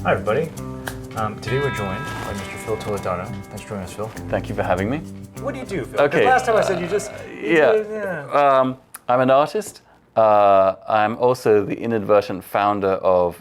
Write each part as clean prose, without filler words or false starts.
Hi, everybody. Today we're joined by Mr. Phil Toledano. Thanks for joining us, Phil. Thank you for having me. What do you do, Phil? Okay. Last time I said you just... I'm an artist. I'm also the inadvertent founder of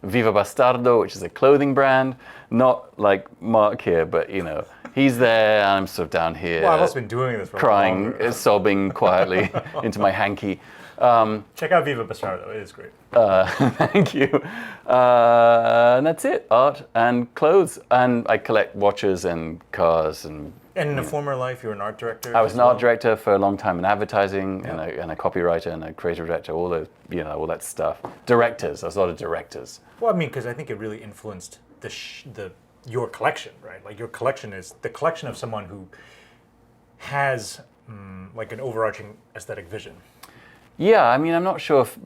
Viva Bastardo, which is a clothing brand. Not like Mark here, but you know, he's there, and I'm sort of down here. Well, I've also been doing this for crying, sobbing quietly into my hanky. Check out Viva Bastardo. It is great. Thank you. And that's it, art and clothes. And I collect watches and cars. And in a former life, you were an art director? I was an art director for a long time in advertising, and a copywriter and a creative director, all those, all that stuff. Directors, I was a lot of directors. Well, I mean, because I think it really influenced your collection, right? Like your collection is the collection of someone who has like an overarching aesthetic vision. Yeah, I mean, I'm not sure if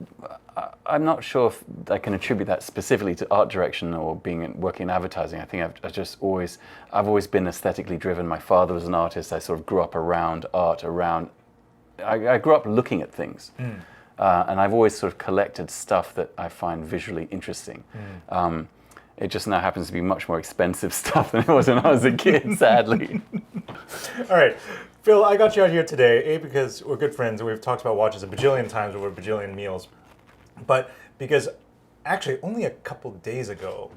I can attribute that specifically to art direction or working in advertising. I think I've always been aesthetically driven. My father was an artist. I sort of grew up around art, I grew up looking at things. And I've always sort of collected stuff that I find visually interesting. It just now happens to be much more expensive stuff than it was when I was a kid, sadly. All right. Phil, I got you out here today, because we're good friends and we've talked about watches a bajillion times over a bajillion meals, but because actually only a couple days ago,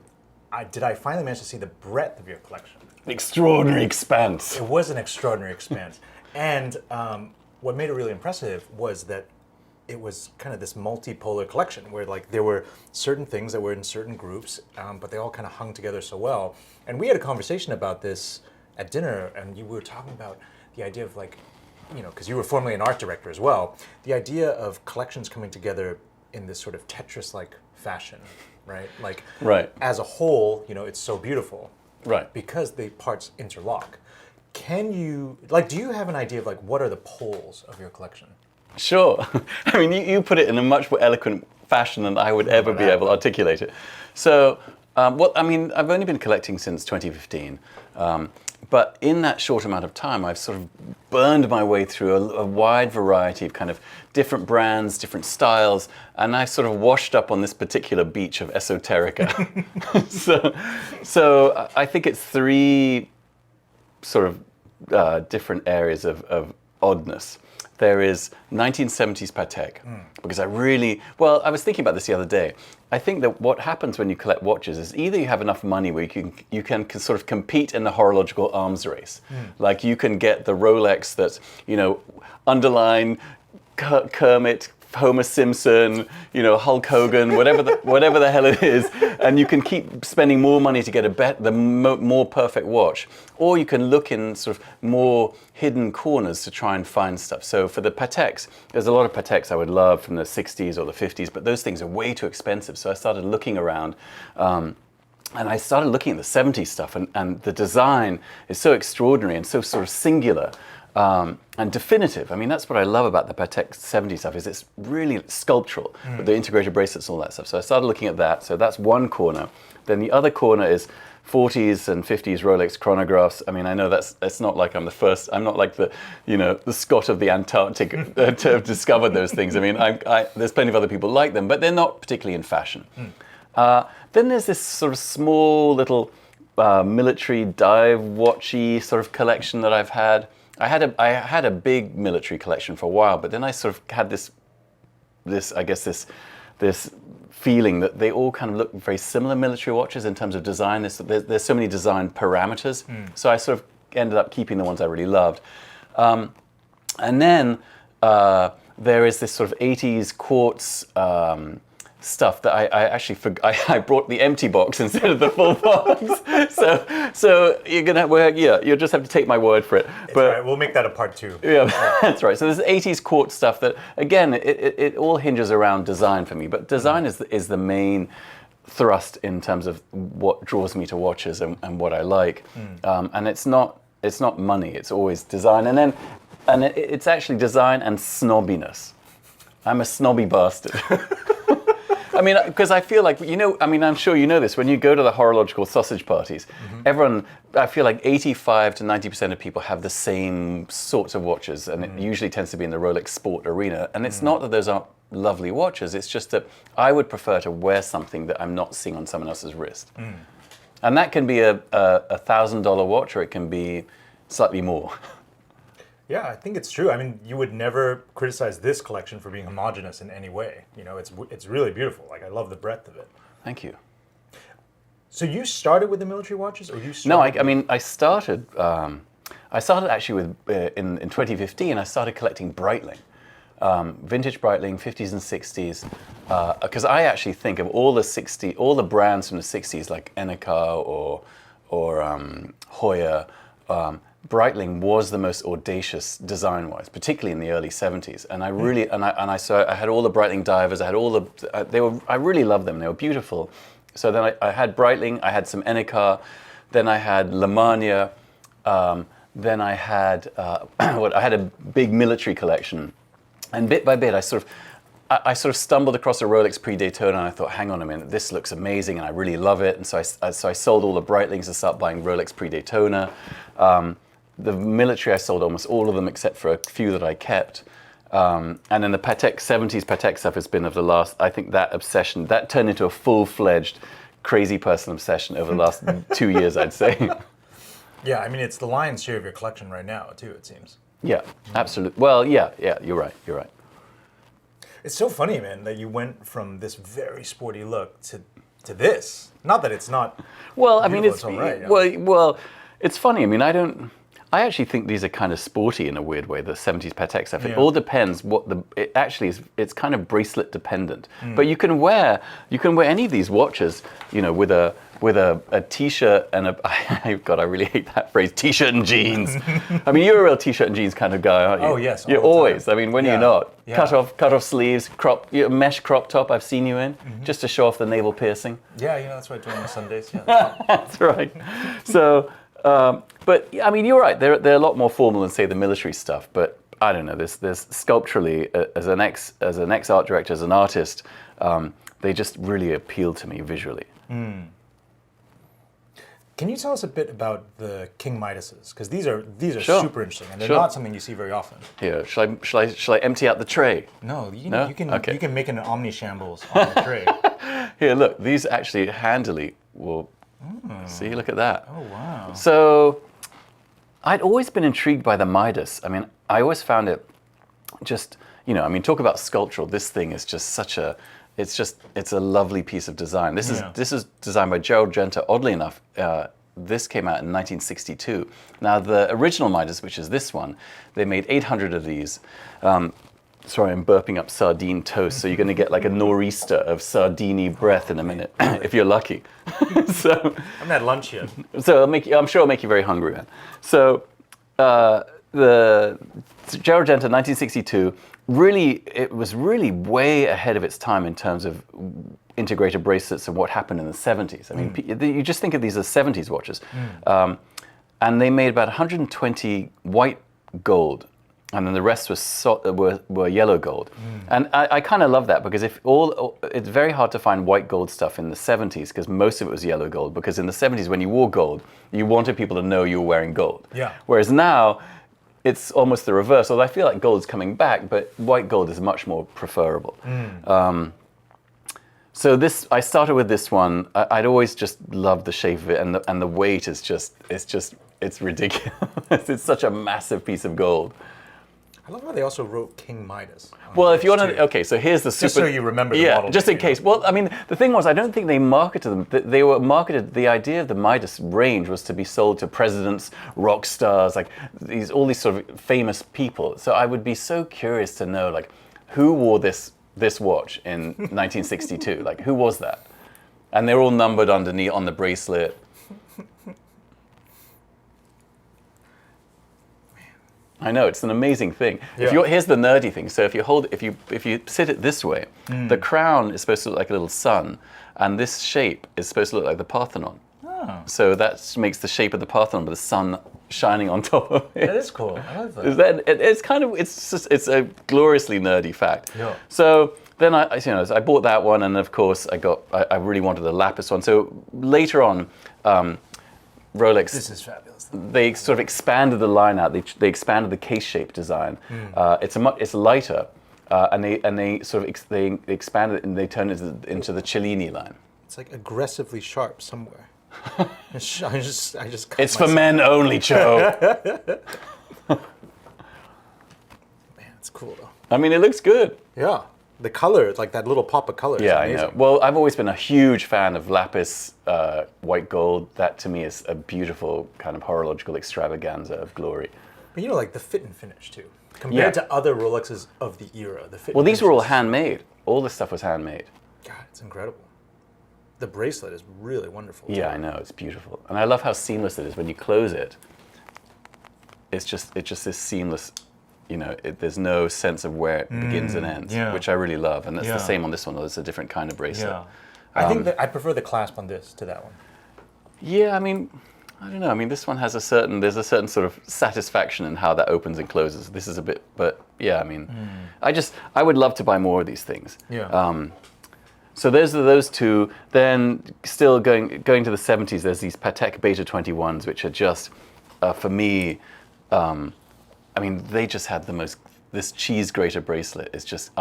did I finally manage to see the breadth of your collection. Extraordinary expanse. It was an extraordinary expanse. And what made it really impressive was that it was kind of this multipolar collection where like there were certain things that were in certain groups, but they all kind of hung together so well. And we had a conversation about this at dinner, and we were talking about the idea of like, because you were formerly an art director as well, the idea of collections coming together in this sort of Tetris-like fashion, right? Like, as a whole, it's so beautiful. Right. Because the parts interlock. Do you have an idea of like, what are the poles of your collection? Sure. I mean, you put it in a much more eloquent fashion than I would ever be able to articulate it. So, I've only been collecting since 2015. But in that short amount of time, I've sort of burned my way through a wide variety of kind of different brands, different styles, and I've sort of washed up on this particular beach of esoterica. so I think it's three sort of different areas of oddness. There is 1970s Patek, because I was thinking about this the other day. I think that what happens when you collect watches is either you have enough money where you can sort of compete in the horological arms race. Like you can get the Rolex that's, underline Kermit, Homer Simpson, Hulk Hogan, whatever the hell it is, and you can keep spending more money to get the more perfect watch, or you can look in sort of more hidden corners to try and find stuff. So for the Pateks, there's a lot of Pateks I would love from the 60s or the 50s, but those things are way too expensive. So I started looking around. And I started looking at the 70s stuff, and the design is so extraordinary and so sort of singular. And definitive. I mean, that's what I love about the Patek 70 stuff, is it's really sculptural, with the integrated bracelets and all that stuff. So I started looking at that. So that's one corner. Then the other corner is 40s and 50s Rolex chronographs. I mean, I know it's not like I'm the first. I'm not like the Scot of the Antarctic to have discovered those things. I mean, there's plenty of other people like them, but they're not particularly in fashion. Then there's this sort of small little military dive watchy sort of collection that I've had. I had a big military collection for a while, but then I sort of had this feeling that they all kind of look very similar, military watches, in terms of design. There's so many design parameters. So I sort of ended up keeping the ones I really loved. And then there is this sort of 80s quartz stuff that I actually forgot. I brought the empty box instead of the full box. So you'll just have to take my word for it. But right. We'll make that a part 2. Yeah, that's right. So there's 80s quartz stuff that, again, it all hinges around design for me. But design is the main thrust in terms of what draws me to watches and what I like. And it's not money. It's always design. And it's actually design and snobbiness. I'm a snobby bastard. I mean, because I feel like, I'm sure you know this, when you go to the horological sausage parties, everyone, I feel like 85 to 90% of people have the same sorts of watches, and it usually tends to be in the Rolex sport arena. And it's not that those aren't lovely watches. It's just that I would prefer to wear something that I'm not seeing on someone else's wrist. And that can be a $1,000 watch, or it can be slightly more. Yeah, I think it's true. I mean, you would never criticize this collection for being homogenous in any way. You know, it's really beautiful. Like, I love the breadth of it. Thank you. So you started with the military watches, or you started? No, I mean, I started actually with in 2015. I started collecting Breitling, vintage Breitling, 50s and 60s, because I actually think of all the brands from the 60s, like Ennekar or Hoya. Breitling was the most audacious design-wise, particularly in the early 70s. And I really, I had all the Breitling divers. I had all the, I really loved them. They were beautiful. So then I had Breitling. I had some Ennekar. Then I had Lemania. Then I had, I had a big military collection. And bit by bit, I sort of stumbled across a Rolex pre-Daytona, and I thought, hang on a minute, this looks amazing, and I really love it. And so I sold all the Breitlings and started buying Rolex pre-Daytona. The military, I sold almost all of them except for a few that I kept. And then the Patek 70s Patek stuff has been of the last, I think that obsession, that turned into a full-fledged crazy person obsession over the last 2 years, I'd say. Yeah, I mean, it's the lion's share of your collection right now, too, it seems. Yeah, absolutely. Well, yeah, you're right. It's so funny, man, that you went from this very sporty look to this. Not that it's not. Well, I mean, it's all right. Well, it's funny. I mean, I actually think these are kind of sporty in a weird way, the 70s Patek stuff. It all depends it actually is. It's kind of bracelet dependent. But you can wear any of these watches, you know, with a t-shirt and God, I really hate that phrase, t-shirt and jeans. I mean, you're a real t-shirt and jeans kind of guy, aren't you? Oh, yes. You're always. I mean, when you're not. Yeah. Cut off sleeves, mesh crop top I've seen you in, just to show off the navel piercing. Yeah, that's what I do on Sundays. Yeah, that's right. So, but I mean, you're right. They're a lot more formal than, say, the military stuff. But I don't know. There's sculpturally, as an ex art director, as an artist, they just really appeal to me visually. Can you tell us a bit about the King Midases? Because these are Sure. super interesting, and they're Sure. not something you see very often. Here, shall I empty out the tray? No, No? you can Okay. you can make an omni shambles on the tray. Here, look. These actually handily will. See, look at that. Oh wow. So, I'd always been intrigued by the Midas. I mean, I always found it just, you know, I mean, talk about sculptural. This thing is just such a, it's a lovely piece of design. This is designed by Gerald Genta. Oddly enough, this came out in 1962. Now, the original Midas, which is this one, they made 800 of these. Sorry, I'm burping up sardine toast, so you're going to get like a nor'easter of sardine breath in a minute, if you're lucky. So, I haven't had lunch yet. So I'm sure it'll make you very hungry, man. So the Gerald Genta, 1962, it was really way ahead of its time in terms of integrated bracelets and what happened in the 70s. I mean, you just think of these as 70s watches. And they made about 120 white gold, and then the rest were yellow gold. And I kind of love that, because it's very hard to find white gold stuff in the 70s, because most of it was yellow gold, because in the 70s when you wore gold, you wanted people to know you were wearing gold. Yeah. Whereas now, it's almost the reverse, although I feel like gold's coming back, but white gold is much more preferable. So I started with this one. I'd always just loved the shape of it, and the weight is it's ridiculous. It's such a massive piece of gold. I love how they also wrote King Midas. Well, if you want to, okay, so here's the super. Just so you remember the model. Just in case. Well, I mean, the thing was, I don't think they marketed them. They were marketed. The idea of the Midas range was to be sold to presidents, rock stars, like all these sort of famous people. So I would be so curious to know, like, who wore this watch in 1962? Like, who was that? And they're all numbered underneath on the bracelet. I know, it's an amazing thing. Yeah. Here's the nerdy thing. So if you sit it this way, the crown is supposed to look like a little sun, and this shape is supposed to look like the Parthenon. Oh. So that makes the shape of the Parthenon with the sun shining on top of it. That is cool. I love that. It's a gloriously nerdy fact. Yeah. So then I bought that one, and of course I really wanted the lapis one. So later on, Rolex. This is fabulous. They sort of expanded the line out. They expanded the case shape design. It's lighter, and they sort of they expanded it and they turned it into the Cellini line. It's like aggressively sharp somewhere. I just cut It's for myself. men only, Joe. Man, it's cool though. I mean, it looks good. Yeah, the color, like that little pop of color. Yeah, is I amazing. know. Well, I've always been a huge fan of lapis white gold. That to me is a beautiful kind of horological extravaganza of glory. But you know, like the fit and finish too, compared Yeah. to other Rolexes of the era. The fit. Well, and these were all finish is- handmade. All this stuff was handmade. God, it's incredible. The bracelet is really wonderful. Yeah, I know, it's beautiful. And I love how seamless it is when you close it. It's just this seamless, you know, there's no sense of where it begins and ends, yeah. which I really love. And that's Yeah. the same on this one, though it's a different kind of bracelet. Yeah. I think that I prefer the clasp on this to that one. Yeah, I mean, I don't know. I mean, this one has there's a certain sort of satisfaction in how that opens and closes. This is a bit, but yeah, I mean, I would love to buy more of these things. Yeah. So those two. Then still going to the 70s, there's these Patek Beta 21s, which are just, for me, I mean, they just had this cheese grater bracelet is just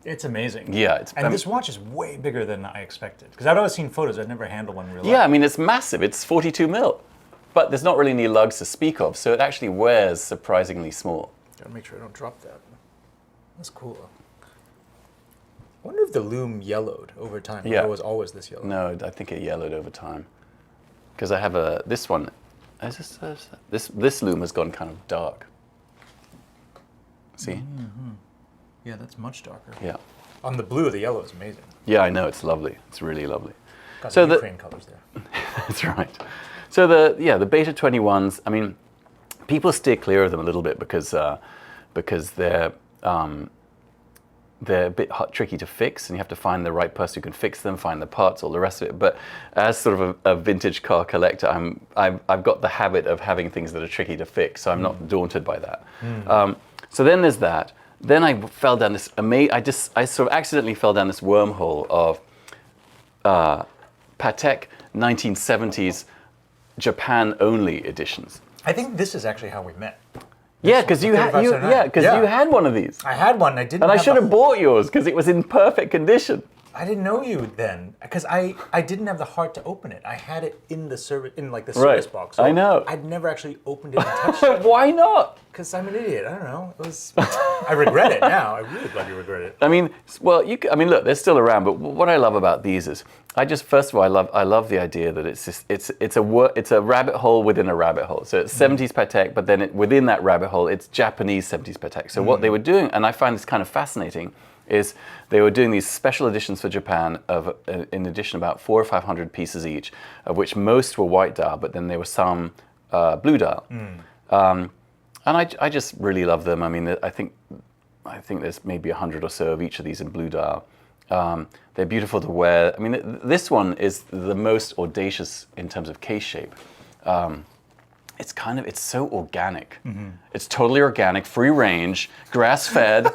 It's amazing. Yeah, and this watch is way bigger than I expected. Because I've always seen photos, I've never handled one in real life. yeah, I mean, it's massive. It's 42 mil, but there's not really any lugs to speak of, so it actually wears surprisingly small. Gotta make sure I don't drop that. That's cool. I wonder if the lume yellowed over time. Yeah. Or it was always this yellow. No, I think it yellowed over time. Because I have this one. This lume has gone kind of dark. See? Yeah, that's much darker. Yeah. On the blue, the yellow is amazing. Yeah, I know, it's lovely. It's really lovely. Got So the the- Ukraine colors there. That's right. So the Beta 21s, I mean, people steer clear of them a little bit because they're a bit tricky to fix, and you have to find the right person who can fix them, find the parts, all the rest of it. But as sort of a vintage car collector, I've got the habit of having things that are tricky to fix, so I'm not daunted by that. So then there's that. Then I fell down this I sort of accidentally fell down this wormhole of Patek 1970s Japan only editions. I think this is actually how we met. Yeah, because you had 3579. you had one of these. I had one. I didn't. And I have should the- have bought yours because it was in perfect condition. I didn't know you then, because I didn't have the heart to open it. I had it in the service Right. service box. So I know. I'd never actually opened it and touched it Why not? because I'm an idiot. I don't know. It was. I regret it now. I really bloody regret it. I mean, well, I mean, look, they're still around. But what I love about these is, first of all, I love the idea that it's a rabbit hole within a rabbit hole. So it's 70s Patek, but then within that rabbit hole, it's Japanese 70s Patek. So what they were doing, and I find this kind of fascinating, is they were doing these special editions for Japan of, in addition, about 400 or 500 pieces each, of which most were white dial, but then there were some blue dial. And I just really love them. I mean, I think there's maybe 100 or so of each of these in blue dial. They're beautiful to wear. I mean, this one is the most audacious in terms of case shape. It's so organic. It's totally organic, free range, grass fed.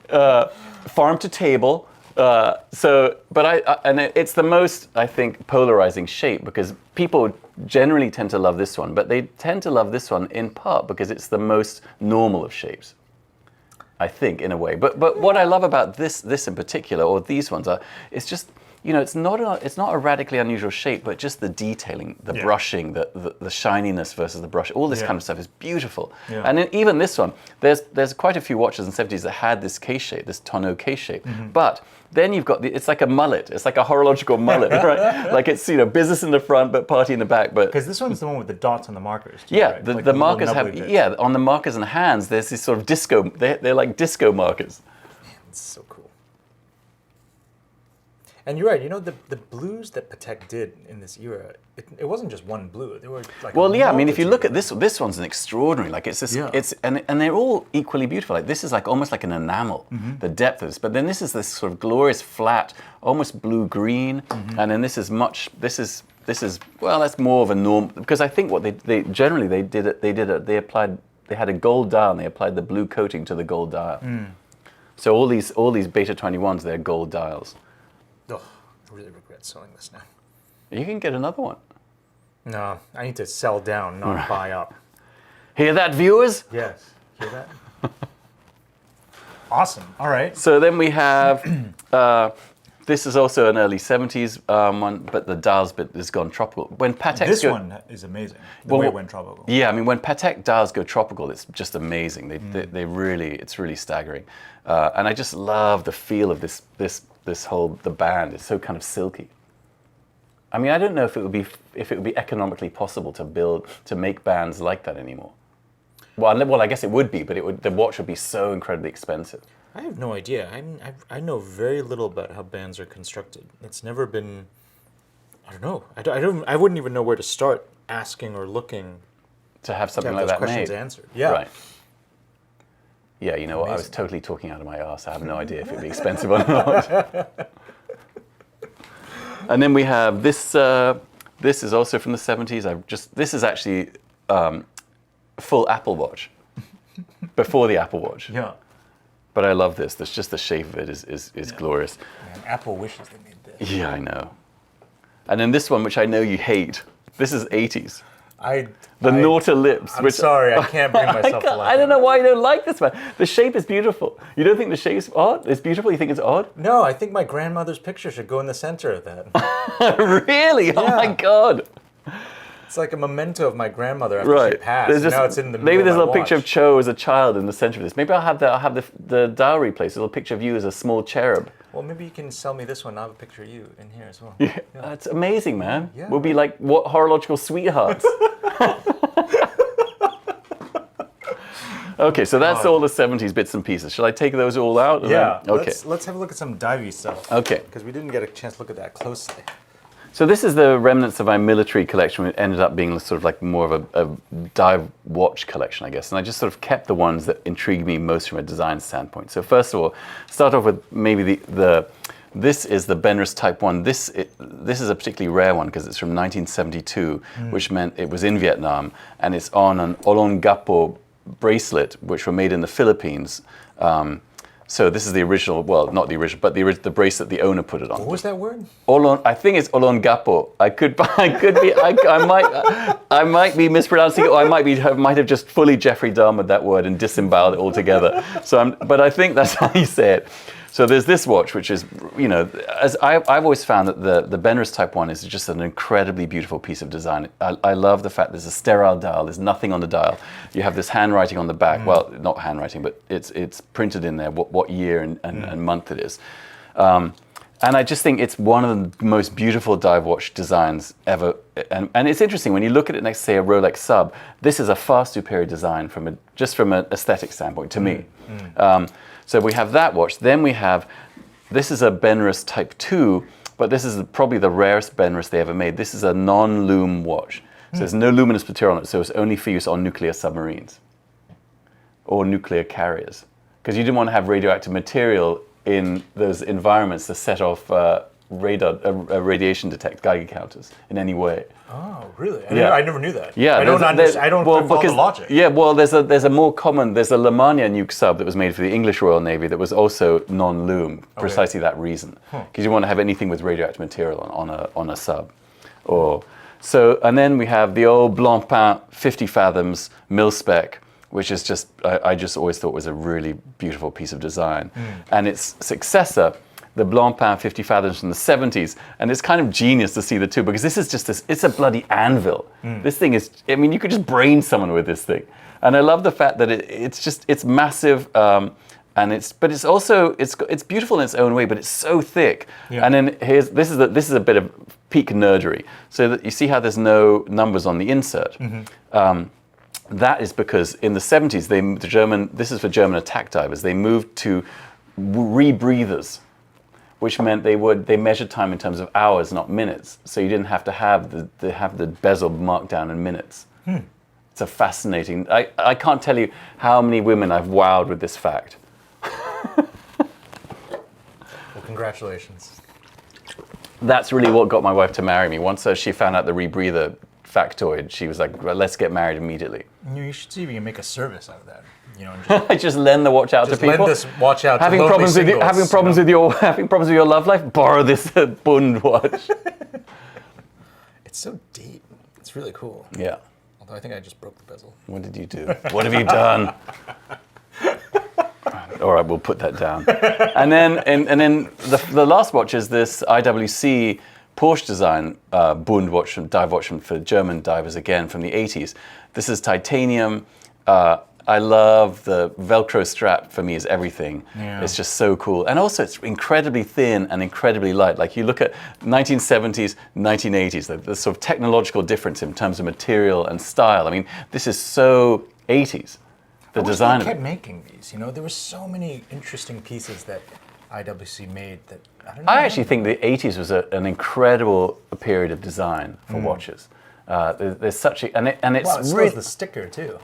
Farm to table. It's the most, I think, polarizing shape because people generally tend to love this one, but they tend to love this one in part because it's the most normal of shapes, I think, in a way. But what I love about this in particular, or these ones, it's just, you know, it's not a radically unusual shape, but just the detailing, the brushing, the shininess versus the brush, all this kind of stuff is beautiful. Yeah. And then even this one, there's quite a few watches in the 70s that had this case shape, this tonneau case shape. But then you've got it's like a mullet. It's like a horological mullet, right? Like it's, you know, business in the front, but party in the back. But Because this one's the one with the dots on the markers. Too, yeah, right? the Like little markers have, nubbly bits. yeah, on the markers and hands, there's this sort of disco, they're like disco markers. It's so cool. And you're right. You know, the blues that Patek did in this era, it wasn't just one blue. There were like Well, a yeah, I mean, if you look at multitude. this one's an extraordinary, like it's this, Yeah. and they're all equally beautiful. Like this is like almost like an enamel, the depth of this. But then this is this sort of glorious flat, almost blue-green, and then this is well, that's more of a norm, because I think what they generally they had a gold dial and they applied the blue coating to the gold dial. So all these Beta 21s, they're gold dials. Oh, I really regret selling this now. You can get another one. No, I need to sell down, not buy up. Hear that, viewers? Yes. Hear that? Awesome. All right. So then we have, this is also an early 70s one, but the dials bit has gone tropical. When Pateks This one is amazing. The way it went tropical. Yeah, I mean, when Patek dials go tropical, it's just amazing. They really, it's really staggering. And I just love the feel of this whole, the band. It's so kind of silky. I mean, I don't know if it would be economically possible to make bands like that anymore. Well, I guess it would be, but the watch would be so incredibly expensive. I have no idea. I know very little about how bands are constructed. It's never been. I don't know. I wouldn't even know where to start asking or looking To have something to have like those that questions made. answered. Yeah. Right. Yeah, you know what? I was totally talking out of my arse. I have no idea if it'd be expensive or not. And then we have this. This is also from the 70s. This is actually full Apple Watch before the Apple Watch. Yeah. But I love this. There's just the shape of it is glorious. Man, Apple wishes they made this. Yeah, I know. And then this one, which I know you hate. This is 80s. The Nauta lips. I'm sorry, I can't bring myself to like I don't know why you don't like this one. The shape is beautiful. You don't think the shape's odd? It's beautiful? You think it's odd? No, I think my grandmother's picture should go in the center of that. Really? Oh my God. It's like a memento of my grandmother after she passed. Now it's in the maybe there's a little watch. picture of Cho as a child in the center of this. Maybe I'll have the diary place, a little picture of you as a small cherub. Well, maybe you can sell me this one. I'll have a picture of you in here as well. Yeah. That's amazing, man. Yeah. We'll be like horological sweethearts. Okay, so that's all the 70s bits and pieces. Shall I take those all out? Yeah. Okay. Let's have a look at some divey stuff. Okay. Because we didn't get a chance to look at that closely. So this is the remnants of my military collection. It ended up being sort of like more of a dive watch collection, I guess. And I just sort of kept the ones that intrigued me most from a design standpoint. So first of all, start off with maybe this is the Benris Type 1. This is a particularly rare one because it's from 1972, which meant it was in Vietnam. And it's on an Olongapo bracelet, which were made in the Philippines. So this is the original, well, not the original, but the bracelet the owner put it on. What was that word? I think it's Olongapo. I might be mispronouncing it, or I might have just fully Jeffrey Dahmered that word and disemboweled it altogether. But I think that's how you say it. So there's this watch, which is, you know, as I've always found that the Benris Type 1 is just an incredibly beautiful piece of design. I love the fact there's a sterile dial, there's nothing on the dial. You have this handwriting on the back, well, not handwriting, but it's printed in there what year and month it is. And I just think it's one of the most beautiful dive watch designs ever. And it's interesting, when you look at it next to, say, a Rolex Sub, this is a far superior design from an aesthetic standpoint to me. So we have that watch. Then we have, this is a Benris Type 2, but this is probably the rarest Benris they ever made. This is a non-lume watch. So there's no luminous material on it, so it's only for use on nuclear submarines or nuclear carriers. Because you didn't want to have radioactive material in those environments to set off radiation detect Geiger counters in any way. Oh, really? I never knew that. Yeah, I don't follow the logic. Yeah, well, there's a Lamania nuke sub that was made for the English Royal Navy that was also non-lume, precisely that reason. Because you want to have anything with radioactive material on a sub. And then we have the old Blancpain 50 fathoms mil-spec, which is just, I just always thought was a really beautiful piece of design. And its successor, the Blancpain 50 fathoms from the 70s, and it's kind of genius to see the two, because this is just it's a bloody anvil. This thing is, I mean, you could just brain someone with this thing. And I love the fact that it's massive, and it's beautiful in its own way, but it's so thick. Yeah. And then this is a bit of peak nerdery. So that you see how there's no numbers on the insert. That is because in the 70s, this is for German attack divers, they moved to rebreathers, which meant they measured time in terms of hours, not minutes. So you didn't have to have the bezel marked down in minutes. It's a fascinating, I can't tell you how many women I've wowed with this fact. Well, congratulations. That's really what got my wife to marry me. Once she found out the rebreather factoid, she was like, well, let's get married immediately. You should see if you can make a service out of that. You know, I just lend the watch out to people. Lend this watch out having to problems singles, having problems with your love life. Borrow this Bund watch. It's so deep. It's really cool. Yeah. I Although I think I just broke the bezel. What did you do? What have you done? All right, we'll put that down. And then the last watch is this IWC Porsche design Bund watch, dive watch for German divers again from the 80s. This is titanium. I love the Velcro strap. For me is everything. Yeah. It's just so cool. And also it's incredibly thin and incredibly light. Like you look at 1970s, 1980s, the sort of technological difference in terms of material and style. I mean, this is so 80s. The design they kept making these. You know, there were so many interesting pieces that IWC made that I don't know. I actually think the 80s was an incredible period of design for watches. There's such a and it's well, it really the sticker too.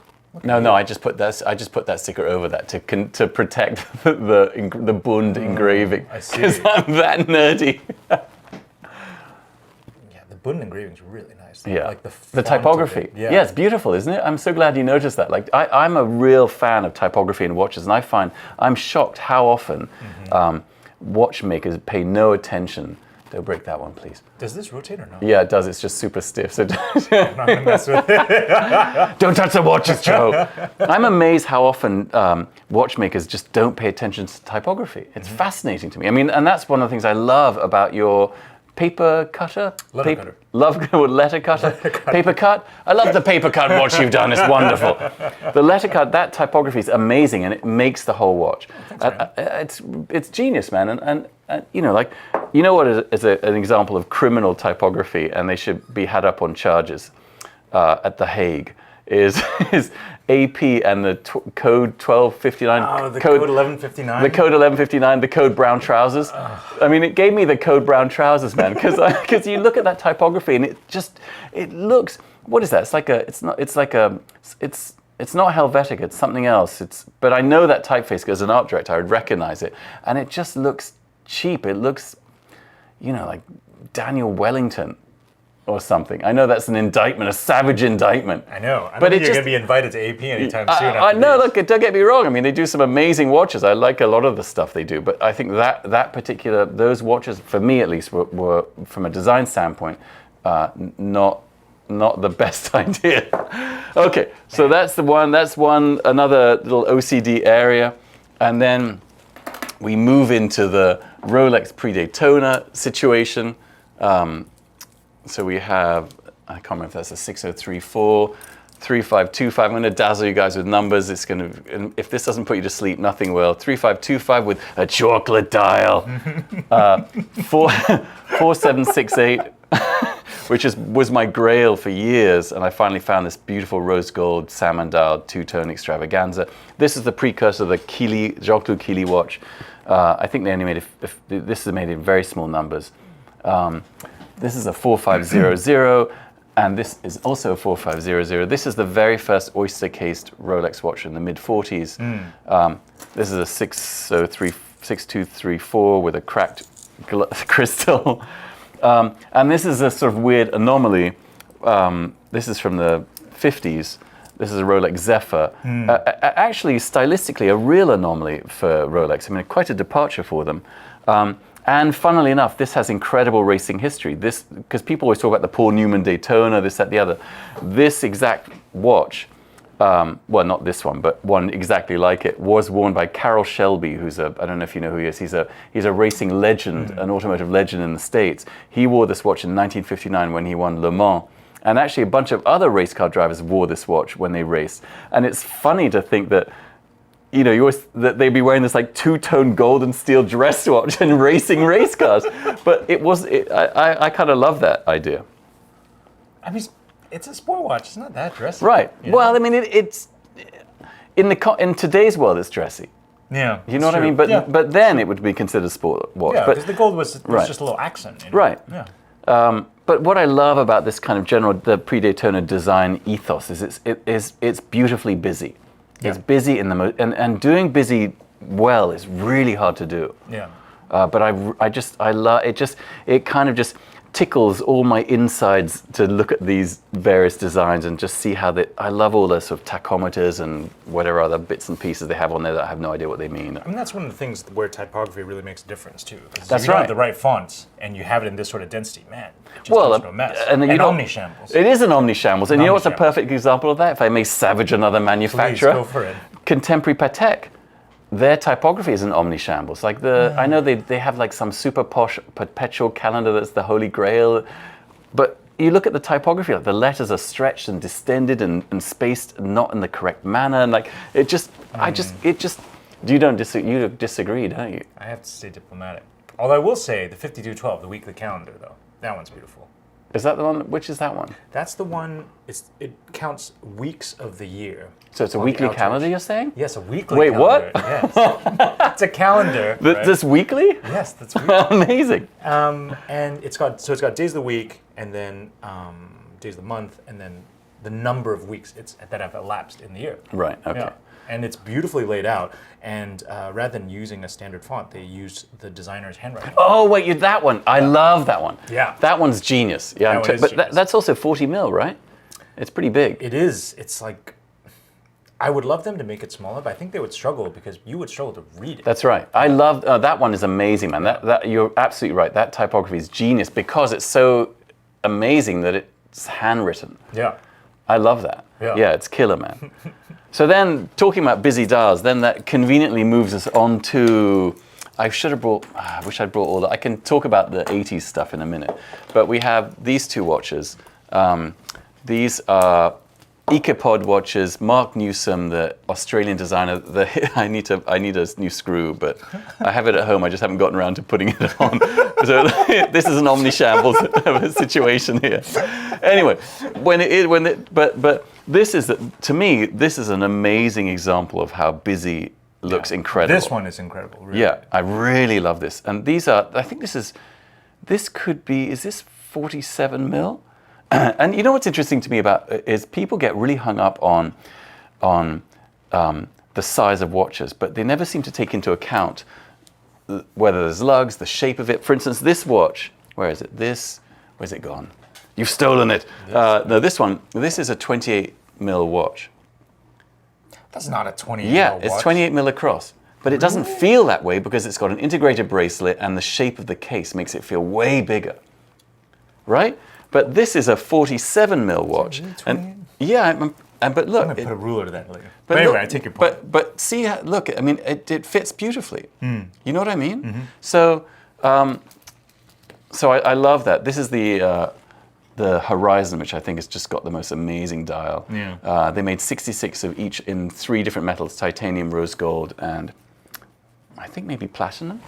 No, I just put that sticker over that to protect the Bund engraving. I see. Because I'm that nerdy. Yeah, the Bund engraving's really nice. Yeah, like the typography. Yeah, it's beautiful, isn't it? I'm so glad you noticed that. Like I'm a real fan of typography in watches, and I find I'm shocked how often watchmakers pay no attention. Don't break that one, please. Does this rotate or no? Yeah, it does. It's just super stiff. So I'm not gonna mess with it. don't touch the watches, Joe. I'm amazed how often watchmakers just don't pay attention to typography. It's fascinating to me. I mean, and that's one of the things I love about your paper cutter. Letter cutter. Letter cutter. Paper cut. I love the paper cut watch you've done. It's wonderful. The letter cut, that typography is amazing, and it makes the whole watch. It's genius, man. And you know, like, you know what is an example of criminal typography, and they should be had up on charges at The Hague, is AP and the code 1259. Oh, the code 1159. The code 1159, the code brown trousers. I mean, it gave me the code brown trousers, man, because you look at that typography and it looks, what is that? It's not Helvetica, it's something else. But I know that typeface, as an art director, I would recognize it, and it just looks cheap. It looks, you know, like Daniel Wellington or something. I know that's an indictment, a savage indictment. I know. I don't think you're going to be invited to AP anytime soon. I know, look, don't get me wrong. I mean, they do some amazing watches. I like a lot of the stuff they do, but I think those watches, for me at least, were from a design standpoint, not the best idea. Okay, so that's another little OCD area. And then we move into the Rolex pre-Daytona situation. So we have, I can't remember if that's a 6034, 3525. I'm going to dazzle you guys with numbers. It's going to, if this doesn't put you to sleep, nothing will. 3525 with a chocolate dial. 4768, which was my grail for years, and I finally found this beautiful rose gold salmon dial two-tone extravaganza. This is the precursor of the Jean-Claude Killy watch. I think they only made this is made in very small numbers. This is a 4500, and this is also a 4500. This is the very first oyster-cased Rolex watch in the mid-40s. This is a 6234 with a cracked crystal. And this is a sort of weird anomaly. This is from the 50s. This is a Rolex Zephyr. Actually, stylistically, a real anomaly for Rolex. I mean, quite a departure for them. And funnily enough, this has incredible racing history. Because people always talk about the Paul Newman Daytona, this, that, the other. This exact watch, well, not this one, but one exactly like it, was worn by Carroll Shelby, who's I don't know if you know who he is. He's a racing legend, an automotive legend in the States. He wore this watch in 1959 when he won Le Mans. And actually, a bunch of other race car drivers wore this watch when they raced. And it's funny to think that, you know, that they'd be wearing this like two-tone gold and steel dress watch and racing race cars. But I kind of love that idea. I mean, it's a sport watch. It's not that dressy. Right. You know? Well, I mean, it's in today's world, it's dressy. Yeah. You know what I mean? But then it would be considered a sport watch. Yeah, because the gold was just a little accent. You know? Right. Yeah. But what I love about this kind of the pre-Daytona design ethos is it's beautifully busy. Yeah. It's busy and doing busy well is really hard to do. Yeah. But I love it. It kind of just tickles all my insides to look at these various designs and just see how they. I love all the sort of tachometers and whatever other bits and pieces they have on there that I have no idea what they mean. I mean, that's one of the things where typography really makes a difference too. That's if you right. have the right fonts and you have it in this sort of density, man, it just Well, comes to a mess. and omni-shambles. It is an omni-shambles. And you know what's a Omni-shambles. perfect example of that? If I may savage another manufacturer. Please, go for it. Contemporary Patek. Their typography is an omni-shambles. Like I know they have like some super posh perpetual calendar that's the holy grail, but you look at the typography, like the letters are stretched and distended and spaced not in the correct manner, and like it just, you disagree, don't you? I have to stay diplomatic. Although I will say the 5212, the weekly calendar, though, that one's beautiful. Is that the one? Which is that one? That's the one. It counts weeks of the year. So it's a on the weekly outer calendar, edge. you're saying? Yes, a weekly. Wait, calendar. what? Yes, it's a calendar. Right? This weekly? Yes, that's weekly. Amazing. And it's got days of the week, and then days of the month, and then the number of weeks that have elapsed in the year. Right. Okay. Yeah. And it's beautifully laid out. And rather than using a standard font, they use the designer's handwriting. Oh wait, that one. I love that one. Yeah. That one's genius. Yeah. That one is but genius. that's also 40 mil, right? It's pretty big. It is. It's like, I would love them to make it smaller, but I think they would struggle because you would struggle to read it. That's right. I love that one. Is amazing, man. That you're absolutely right. That typography is genius because it's so amazing that it's handwritten. Yeah. I love that. Yeah. It's killer, man. So then, talking about busy dials, then that conveniently moves us on to. I wish I'd brought all that. I can talk about the 80s stuff in a minute. But we have these two watches. These are Ecopod watches. Mark Newson, the Australian designer. I need a new screw, but I have it at home. I just haven't gotten around to putting it on. So this is an omni-shambles of a situation here. Anyway, but this is, to me, this is an amazing example of how busy looks incredible. This one is incredible. Really. Yeah, I really love this. And these are, I think this could be, is this 47 mil? And you know what's interesting to me about is people get really hung up on the size of watches, but they never seem to take into account whether there's lugs, the shape of it. For instance, this watch, where is it? Where's it gone? You've stolen it. No, this one. This is a 28 mil watch. That's not a 28 Yeah, mil watch. it's 28 mil across. But it doesn't feel that way because it's got an integrated bracelet and the shape of the case makes it feel way bigger. Right? But this is a 47 mil watch. Really And yeah, but look. I'm going to put a ruler to that later. But But anyway, look, I take your point. But see, look, I mean, it fits beautifully. You know what I mean? Mm-hmm. So, I love that. This is the Horizon, which I think has just got the most amazing dial. Yeah. They made 66 of each in 3 different metals: titanium, rose gold, and I think maybe platinum.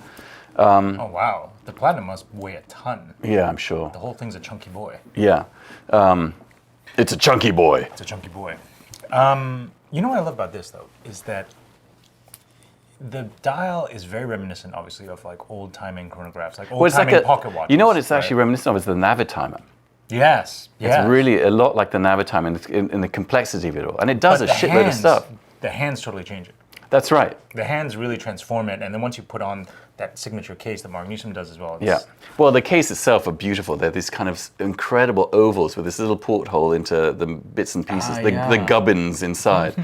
Oh, wow. The platinum must weigh a ton. Yeah, I'm sure. The whole thing's a chunky boy. Yeah. It's a chunky boy. It's a chunky boy. You know what I love about this, though, is that the dial is very reminiscent, obviously, of like old timing chronographs, like old timing pocket watches. You know what it's right? actually reminiscent of is the Navitimer. Yes. Yeah. It's really a lot like the Navitimer in the complexity of it all. And it does a shitload of stuff. The hands totally change it. That's right. The hands really transform it, and then once you put on that signature case that Mark Newson does as well. Yeah. Well, the case itself are beautiful. They're these kind of incredible ovals with this little porthole into the bits and pieces, the gubbins inside.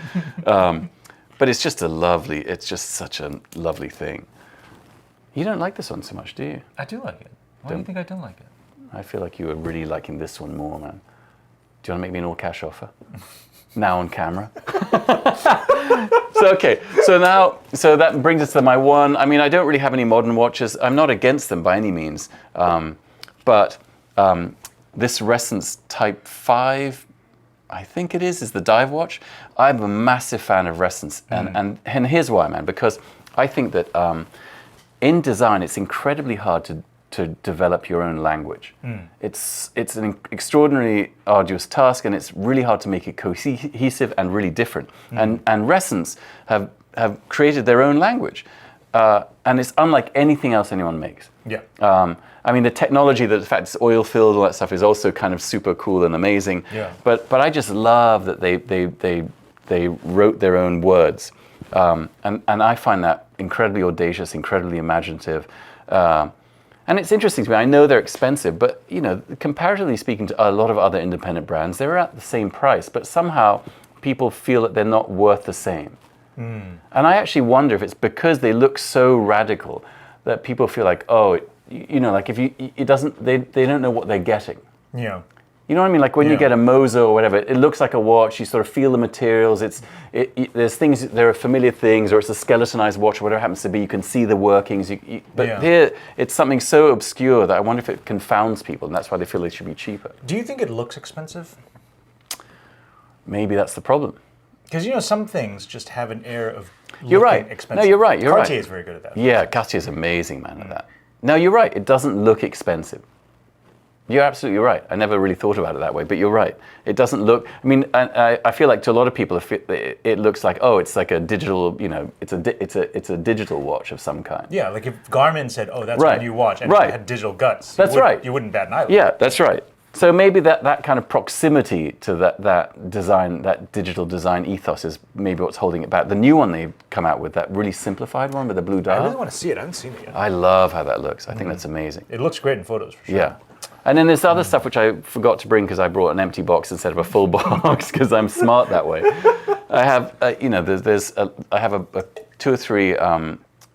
But it's just such a lovely thing. You don't like this one so much, do you? I do like it. Why do you think I don't like it? I feel like you were really liking this one more, man. Do you want to make me an all-cash offer? Now on camera. So that brings us to my one. I mean, I don't really have any modern watches. I'm not against them by any means. But this Ressence Type 5, I think it is the dive watch. I'm a massive fan of Ressence. And here's why, man. Because I think that in design, it's incredibly hard to develop your own language. It's an extraordinarily arduous task, and it's really hard to make it cohesive and really different. And Ressence have created their own language, and it's unlike anything else anyone makes. Yeah. I mean, the technology, the fact it's oil filled, all that stuff is also kind of super cool and amazing. Yeah. But I just love that they wrote their own words, and I find that incredibly audacious, incredibly imaginative. And it's interesting to me. I know they're expensive, but comparatively speaking to a lot of other independent brands, they're at the same price. But somehow people feel that they're not worth the same. And I actually wonder if it's because they look so radical that people feel like, oh, like if they don't know what they're getting. Yeah. You know what I mean? Like when you get a Mozo or whatever, it looks like a watch. You sort of feel the materials. There's things, there are familiar things, or it's a skeletonized watch, or whatever it happens to be. You can see the workings. But here, it's something so obscure that I wonder if it confounds people, and that's why they feel they should be cheaper. Do you think it looks expensive? Maybe that's the problem. Because some things just have an air of You're right. expensive. No, you're right. You're Cartier right. is very good at that. Yeah, Cartier's amazing, man, at that. No, you're right. It doesn't look expensive. You're absolutely right. I never really thought about it that way, but you're right. It doesn't look. I mean, I feel like to a lot of people, it looks like, oh, it's like a digital. It's a digital watch of some kind. Yeah, like if Garmin said, "Oh, that's a new watch," and it had digital guts. That's right. You wouldn't bat an eyelid. Yeah, that's right. So maybe that kind of proximity to that design, that digital design ethos, is maybe what's holding it back. The new one they've come out with, that really simplified one with the blue dial. I really want to see it. I haven't seen it yet. I love how that looks. I think that's amazing. It looks great in photos, for sure. Yeah. And then there's other stuff which I forgot to bring because I brought an empty box instead of a full box because I'm smart that way. I have, I have a 2 or 3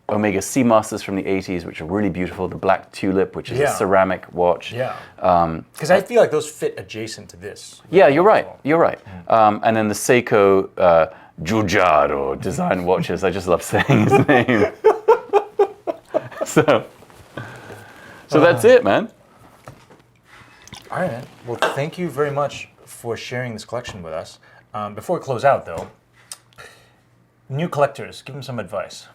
Omega Seamasters from the 80s, which are really beautiful. The Black Tulip, which is a ceramic watch. Yeah. Because I feel like those fit adjacent to this. Yeah, you're right. You're right. And then the Seiko Giugiaro design watches. I just love saying his name. So that's it, man. All right, man. Well, thank you very much for sharing this collection with us. Before we close out, though, new collectors, give them some advice.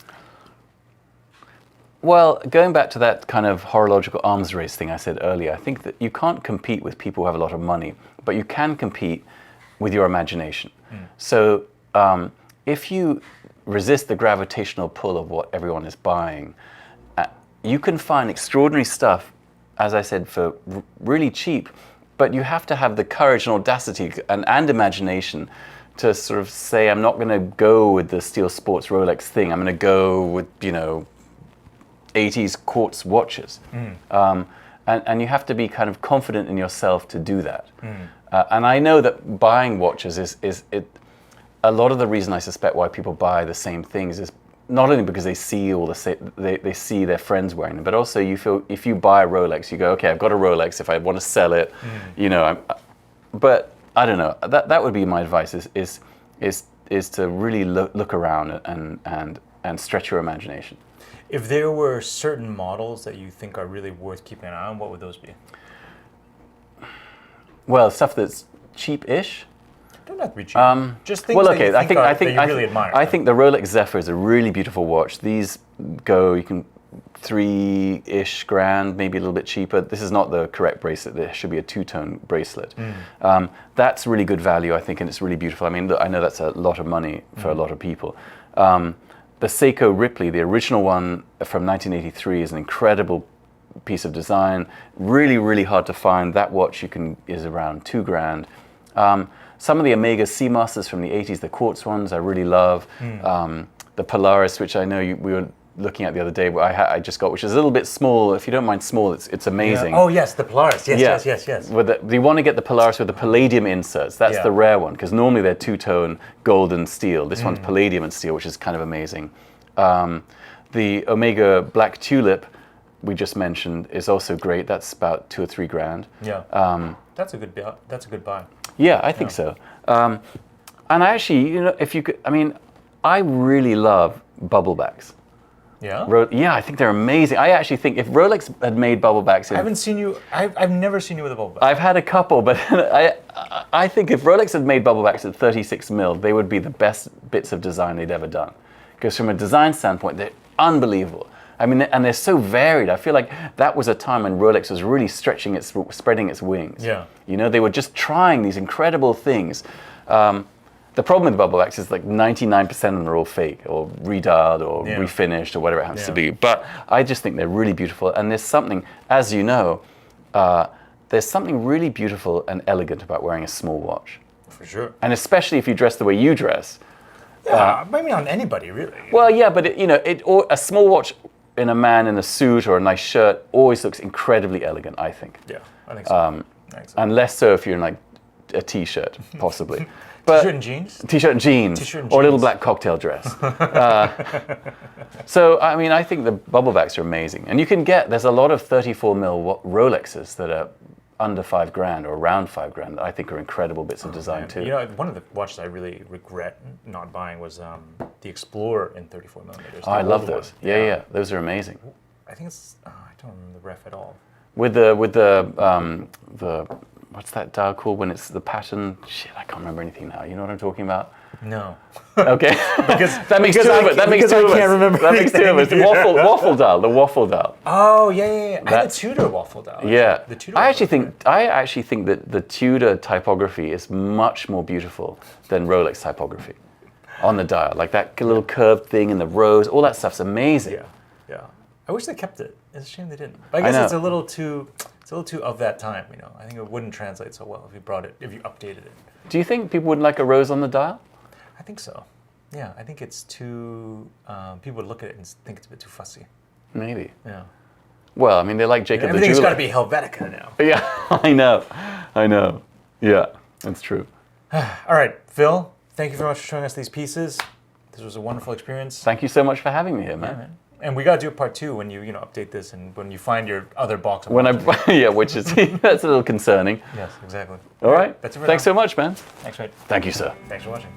Well, going back to that kind of horological arms race thing I said earlier, I think that you can't compete with people who have a lot of money, but you can compete with your imagination. So if you resist the gravitational pull of what everyone is buying, you can find extraordinary stuff, as I said, for really cheap, but you have to have the courage and audacity and imagination to sort of say, I'm not going to go with the Steel Sports Rolex thing. I'm going to go with, 80s quartz watches. And you have to be kind of confident in yourself to do that. And I know that buying watches is a lot of the reason I suspect why people buy the same things is not only because they see they see their friends wearing them, but also you feel if you buy a Rolex, you go, okay, I've got a Rolex. If I want to sell it, but I don't know. That would be my advice: is to really look around and stretch your imagination. If there were certain models that you think are really worth keeping an eye on, what would those be? Well, stuff that's cheap-ish. Don't have to be cheap. Just things that you really admire. I think the Rolex Zephyr is a really beautiful watch. These go, you can 3-ish grand, maybe a little bit cheaper. This is not the correct bracelet. There should be a 2-tone bracelet. That's really good value, I think, and it's really beautiful. I mean, I know that's a lot of money for a lot of people. The Seiko Ripley, the original one from 1983, is an incredible piece of design. Really, really hard to find. That watch is around 2 grand. Some of the Omega Seamasters from the 80s, the quartz ones, I really love. The Polaris, which I know we were looking at the other day, I just got, which is a little bit small. If you don't mind small, it's amazing. Yeah. Oh yes, the Polaris. Yes. You want to get the Polaris with the palladium inserts. That's the rare one, because normally they're 2-tone gold and steel. This one's palladium and steel, which is kind of amazing. The Omega Black Tulip we just mentioned is also great. That's about 2 or 3 grand. Yeah. That's a good buy. Yeah, I think so. And I actually, if you could, I really love bubble backs. Yeah? Yeah, I think they're amazing. I actually think if Rolex had made bubble backs... I've never seen you with a bubble back. I've had a couple, but I think if Rolex had made bubble backs at 36 mil, they would be the best bits of design they'd ever done. Because from a design standpoint, they're unbelievable. And they're so varied. I feel like that was a time when Rolex was really spreading its wings. Yeah. They were just trying these incredible things. The problem with bubble backs is like 99% of them are all fake or redialed or refinished or whatever it happens to be. But I just think they're really beautiful. And there's something, as you know, there's something really beautiful and elegant about wearing a small watch. For sure. And especially if you dress the way you dress. Yeah, maybe on anybody, really. Well, yeah, but a small watch in a man in a suit or a nice shirt always looks incredibly elegant, I think. Yeah, I think so. I think so. And less so if you're in like a t-shirt, possibly. But T-shirt and jeans? T-shirt and jeans. T-shirt and or a little jeans. black cocktail dress. So, I mean, I think the bubble backs are amazing. And you can there's a lot of 34 mil Rolexes that are under $5,000 or around $5,000 that I think are incredible bits of design too. You know, one of the watches I really regret not buying was the Explorer in 34 millimeters. Oh, I love those. Yeah, those are amazing. I think it's, I don't remember the ref at all. With the what's that dial called when it's the pattern? Shit, I can't remember anything now. You know what I'm talking about? No. Okay. Because that makes two of us. That makes two of us. can't remember That makes two of us. The waffle dial. The waffle dial. Oh, yeah. I had a Tudor waffle dial. Yeah. The Tudor I actually think that the Tudor typography is much more beautiful than Rolex typography on the dial. Like that little curved thing and the rows, all that stuff's amazing. Yeah. I wish they kept it. It's a shame they didn't. But I guess it's a little too of that time, you know. I think it wouldn't translate so well if you updated it. Do you think people would like a rose on the dial? I think so. Yeah, I think it's too. People would look at it and think it's a bit too fussy. Maybe. Yeah. Well, I mean, they like Jacob the Jeweler. Everything's got to be Helvetica now. Yeah, I know. Yeah, that's true. All right, Phil. Thank you very much for showing us these pieces. This was a wonderful experience. Thank you so much for having me here, man. Yeah, man. And we got to do a part 2 when you update this and when you find your other box. Of which is that's a little concerning. Yes, exactly. All right. That's it for Thanks now. so much, man. Thanks, mate. Thank you, sir. Thanks for watching.